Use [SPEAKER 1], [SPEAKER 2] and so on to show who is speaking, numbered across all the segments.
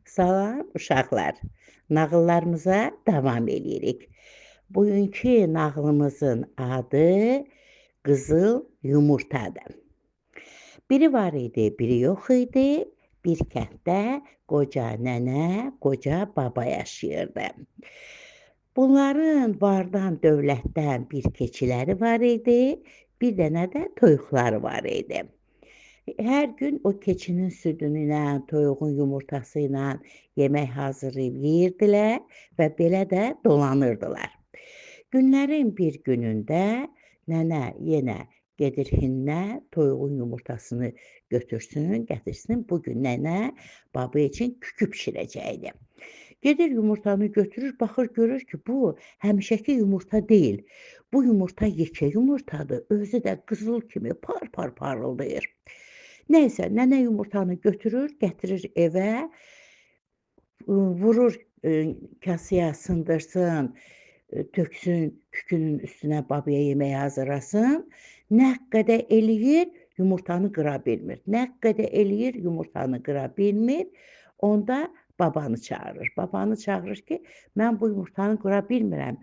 [SPEAKER 1] Salam uşaqlar. Nağıllarımıza davam eləyirik. Bugünkü nağılımızın adı Qızıl Yumurtadır. Biri var idi, biri yox idi. Bir kənddə qoca nənə, qoca baba yaşayırdı. Bunların vardan, dövlətdən bir keçiləri var idi, bir dənə də toyuqları var idi. Hər gün o keçinin südü ilə, toyuğun yumurtası ilə yemək hazırlayıb yeyirdilər və belə də dolanırdılar. Günlərin bir günündə nənə yenə gedir hinə toyuğun yumurtasını götürsün, gətirsin. Bu gün nənə baba üçün kükü bişirəcəkdi. Gedir yumurtanı götürür, baxır görür ki, bu həmişəki yumurta deyil. Bu yumurta yekə yumurtadır, özü də qızıl kimi par-par parıldayır. Nəysə, nənə yumurtanı götürür, gətirir evə, vurur, kasaya sındırsın, töksün kükünün üstünə babaya yemək hazırlasın. Nə qədər eləyir, yumurtanı qıra bilmir. Nə qədər eləyir, yumurtanı qıra bilmir. Onda babanı çağırır. Babanı çağırır ki, mən bu yumurtanı qıra bilmirəm.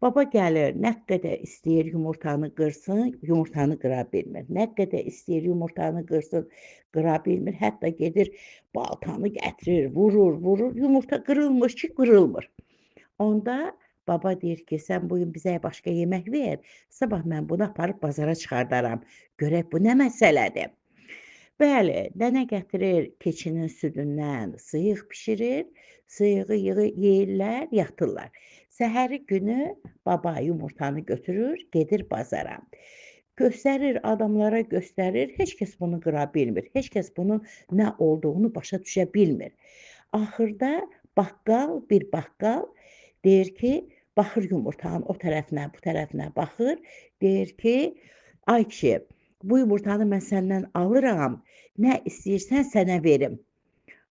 [SPEAKER 1] Baba gəlir, nə qədər istəyir yumurtanı qırsın, yumurtanı qıra bilmir. Nə qədər istəyir yumurtanı qırsın, qıra bilmir. Hətta gedir baltanı gətirir, vurur, yumurta qırılmış ki, qırılmır. Onda baba deyir ki, sən bugün bizə başqa yemək ver, sabah mən bunu aparıb bazara çıxardaram. Görək bu nə məsələdir? Bəli, nənə gətirir keçinin südündən sıyıq bişirir, sıyığı yeyirlər, yatırlar. Səhəri günü baba yumurtanı götürür, gedir bazara. Göstərir, adamlara göstərir, heç kəs bunu qıra bilmir. Heç kəs bunun nə olduğunu başa düşə bilmir. Axırda bir baqqal deyir ki, baxır yumurtanın o tərəfinə, bu tərəfinə baxır, deyir ki, ay kişi, bu yumurtanı mən səndən alıram, nə istəyirsən sənə verim.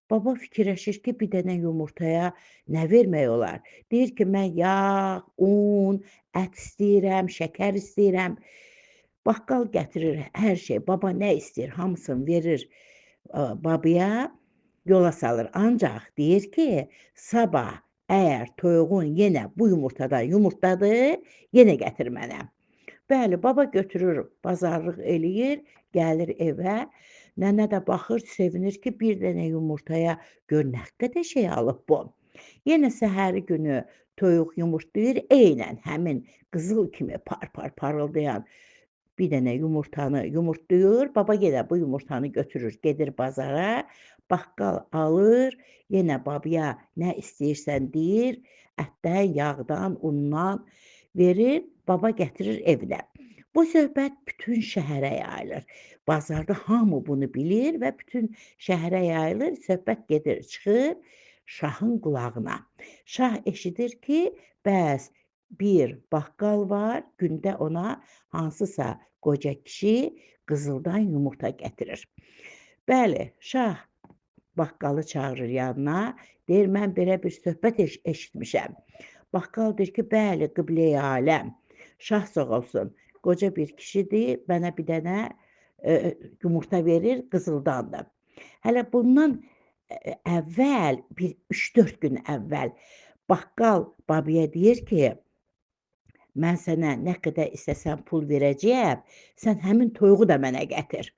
[SPEAKER 1] Baba fikirləşir ki, bir dənə yumurtaya nə vermək olar? Deyir ki, mən yağ, un, ət istəyirəm, şəkər istəyirəm. Baqqal gətirir hər şey, baba nə istəyir, hamısını verir babaya, yola salır. Ancaq deyir ki, sabah əgər toyuğun yenə bu yumurtadan yumurtladı, yenə gətir mənə. Bəli, baba götürür, bazarlıq eləyir, gəlir evə. Nənə də baxır, sevinir ki, bir dənə yumurtaya gör nə qədər şey alıb bu. Yenə səhəri günü toyuq yumurtlayır, eynən həmin qızıl kimi par-par parıldayan bir dənə yumurtanı yumurtlayır. Baba yenə bu yumurtanı götürür, gedir bazara, baqqal alır, yenə babaya nə istəyirsən deyir, ətdən, yağdan, undan verir, baba gətirir evinə. Bu söhbət bütün şəhərə yayılır. Bazarda hamı bunu bilir və bütün şəhərə yayılır. Söhbət gedir, çıxır şahın qulağına. Şah eşidir ki, bəs bir baqqal var, gündə ona hansısa qoca kişi qızıldan yumurta gətirir. Bəli, şah baqqalı çağırır yanına, deyir, mən belə bir söhbət eşitmişəm. Baqqal deyir ki, bəli, qiblə-i aləm, şah sağ olsun, qoca bir kişidir, mənə bir dənə yumurta verir, qızıldandır. Hələ bundan əvvəl, bir 3-4 gün əvvəl baqqal babaya deyir ki, mən sənə nə qədər istəsən pul verəcəyəm, sən həmin toyuğu da mənə gətir.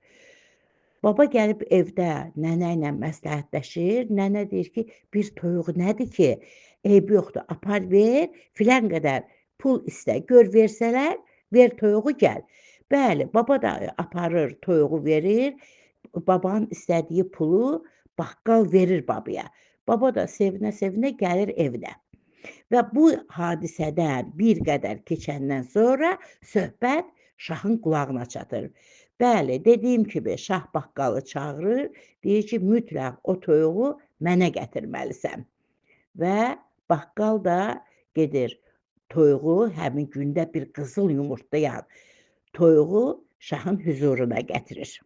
[SPEAKER 1] Baba gəlib evdə nənə ilə məsləhətləşir. Nənə deyir ki, bir toyuq nədir ki, eybi yoxdur, apar ver, filan qədər pul istə, gör versələr, ver toyuğu gəl. Bəli, baba da aparır, toyuğu verir, babanın istədiyi pulu baqqal verir babaya. Baba da sevinə-sevinə gəlir evinə. Və bu hadisədən bir qədər keçəndən sonra söhbət şahın qulağına çatır. Bəli, dediyim kimi şah baqqalı çağırır, deyir ki, mütləq o toyuğu mənə gətirməlisən. Və baqqal da gedir toyuğu, həmin gündə bir qızıl yumurtlayan toyuğu şahın hüzuruna gətirir.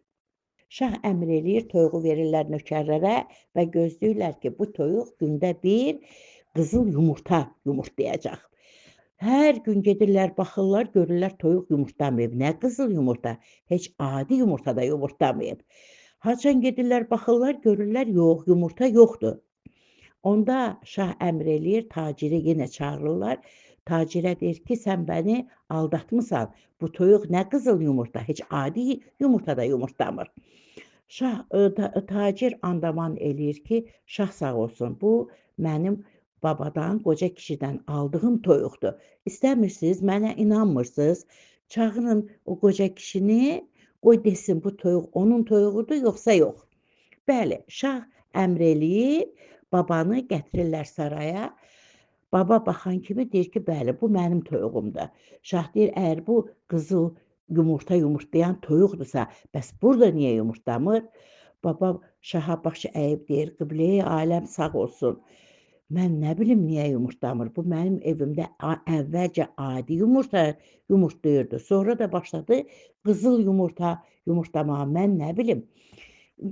[SPEAKER 1] Şah əmr eləyir, toyuğu verirlər nökərlərə və gözləyirlər ki, bu toyuq gündə bir qızıl yumurta yumurtlayacaq. Hər gün gedirlər, baxırlar, görürlər toyuq yumurtlamayıb. Nə qızıl yumurta? Heç adi yumurta da yumurtlamayıb. Haçan gedirlər, baxırlar, görürlər, yox, yumurta yoxdur. Onda şah əmr eləyir, taciri yenə çağırırlar. Tacirə deyir ki, sən məni aldatmısan. Bu toyuq nə qızıl yumurta, heç adi yumurta da yumurtlamır. Tacir andaman eləyir ki, şah sağ olsun, bu mənim babadan, qoca kişidən aldığım toyuqdur. İstəmirsiniz, mənə inanmırsınız, çağırın o qoca kişini, qoy desin bu toyuq onun toyuğudur, yoxsa yox. Bəli, şah əmr eləyib, babanı gətirirlər saraya. Baba baxan kimi deyir ki, bəli, bu mənim toyuğumdur. Şah deyir, əgər bu qızıl yumurta yumurtlayan toyuqdursa, bəs burada niyə yumurtlamır? Baba şaha başı əyib deyir, Qibləyi aləm sağ olsun. Mən nə bilim niyə yumurtlamır? Bu mənim evimdə əvvəlcə adi yumurta yumurtlayırdı. Sonra da başladı qızıl yumurta yumurtlamağa. Mən nə bilim.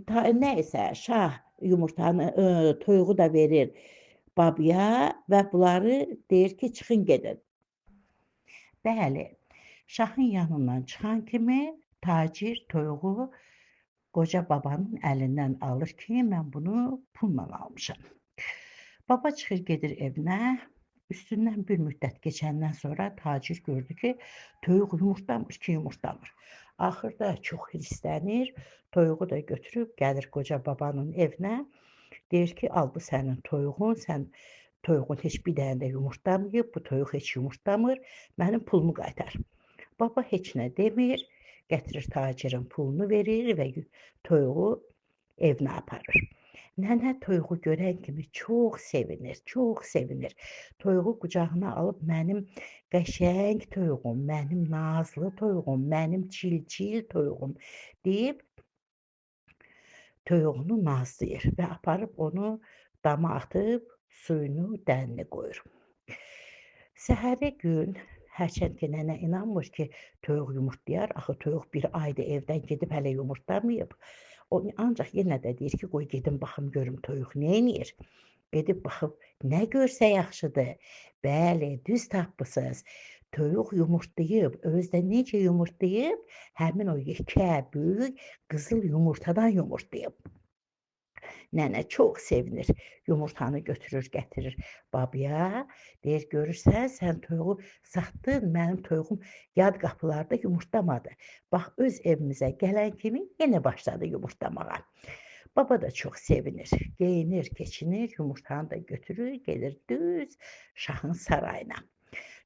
[SPEAKER 1] Nəysə, şah yumurtanı, toyuğu da verir babaya və bunları deyir ki, çıxın gedin. Bəli, şahın yanından çıxan kimi tacir toyuğu qoca babanın əlindən alır ki, mən bunu pulla almışam. Baba çıxır gedir evinə, üstündən bir müddət keçəndən sonra tacir gördü ki, toyuq yumurtlamır ki, yumurtlamır. Axırda çox hirslənir, toyuğu da götürüb gəlir qoca babanın evinə, deyir ki, al bu sənin toyuğun, sən toyuğun heç bir dənə də yumurtlamayıb, bu toyuq heç yumurtlamır, mənim pulumu qaytar. Baba heç nə demir, gətirir tacirin pulunu verir və toyuğu evinə aparır. Nənə toyuğu görən kimi çox sevinir, çox sevinir. Toyuğu qucağına alıb mənim qəşəng toyuğum, mənim nazlı toyuğum, mənim çil-çil toyuğum deyib toyuğunu nazlayır və aparıb onu dama atıb suyunu dənli qoyur. Səhəri gün, hərçənd ki, nənə inanmır ki, toyuq yumurtlayar, axı toyuq bir aydır evdən gedib hələ yumurtlamayıb. O ancaq yenə də deyir ki, qoy gedim baxım görüm toyuq neyniyir. Gedib baxıb, nə görsə yaxşıdır. Bəli, düz tapmısınız. Toyuq yumurtlayıb, özü də necə yumurtlayıb? Həmin o yekə, böyük qızıl yumurtadan yumurtlayıb. Nənə çox sevinir, yumurtanı götürür, gətirir babaya. Deyir, görürsən, sən toyuğu satdın, mənim toyuğum yad qapılarda yumurtlamadı. Bax, öz evimizə gələn kimi yenə başladı yumurtlamağa. Baba da çox sevinir, geyinir, keçinir, yumurtanı da götürür, gelir düz şahın sarayına.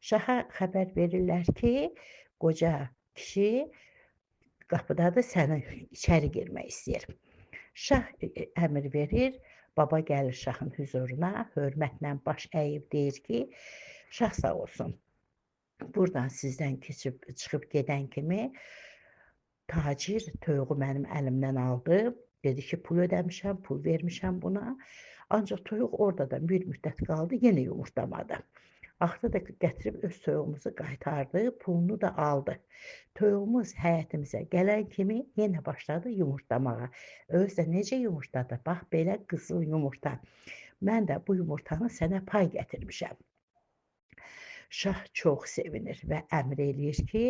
[SPEAKER 1] Şaha xəbər verirlər ki, qoca kişi qapıdadır, səni içəri girmək istəyir. Şah əmr verir, baba gəlir şahın hüzuruna, hörmətlə baş əyib deyir ki, şah sağ olsun, buradan sizdən keçib, çıxıb gedən kimi tacir toyuğu mənim əlimdən aldı, dedi ki, pul ödəmişəm, pul vermişəm buna, ancaq toyuq orada da bir müddət qaldı, yenə yumurtlamadı. Axırda da gətirib öz toyuğumuzu qaytardı, pulunu da aldı. Toyuğumuz həyətimizə gələn kimi yenə başladı yumurtlamağa. Özü də necə yumurtladı? Bax, belə qızıl yumurta. Mən də bu yumurtanı sənə pay gətirmişəm. Şah çox sevinir və əmr eləyir ki,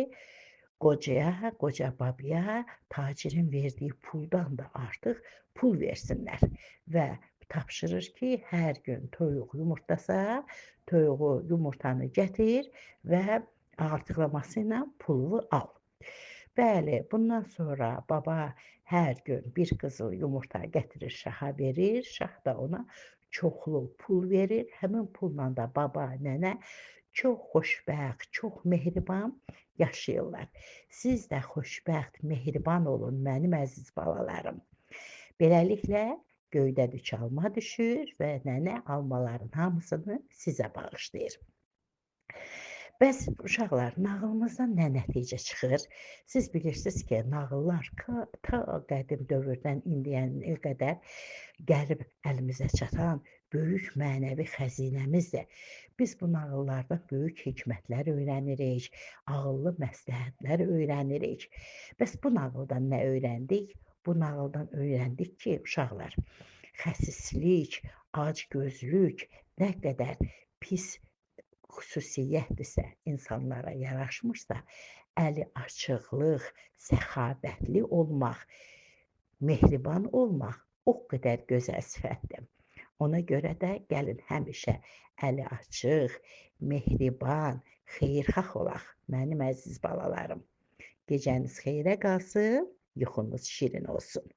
[SPEAKER 1] qoca babaya tacirin verdiyi puldan da artıq pul versinlər və tapşırır ki, hər gün toyuq yumurtlasa, toyuğu yumurtanı gətir və artıqlaması ilə pulunu al. Bəli, bundan sonra baba hər gün bir qızıl yumurta gətirir, şaha verir, şah da ona çoxlu pul verir. Həmin pulla da baba, nənə çox xoşbəxt, çox mehriban yaşayırlar. Siz də xoşbəxt, mehriban olun mənim əziz balalarım. Beləliklə, göydən 3 alma düşür və nənə almaların hamısını sizə bağışlayır. Bəs uşaqlar, nağılımızdan nə nəticə çıxır? Siz bilirsiniz ki, nağıllar ta qədim dövrdən indiyə qədər gəlib əlimizə çatan böyük mənəvi xəzinəmizdir. Biz bu nağıllardan böyük hikmətlər öyrənirik, ağıllı məsləhətlər öyrənirik. Bəs bu nağıldan nə öyrəndik? Bu nağıldan öyrəndik ki, uşaqlar, xəsislik, acgözlük nə qədər pis xüsusiyyətdirsə, insanlara yaraşmırsa, əli açıqlıq, səxavətli olmaq, mehriban olmaq o qədər gözəl sifətdir. Ona görə də gəlin həmişə əli açıq, mehriban, xeyirxah olaq, mənim əziz balalarım. Gecəniz xeyrə qalsın, yuxunuz şirin olsun.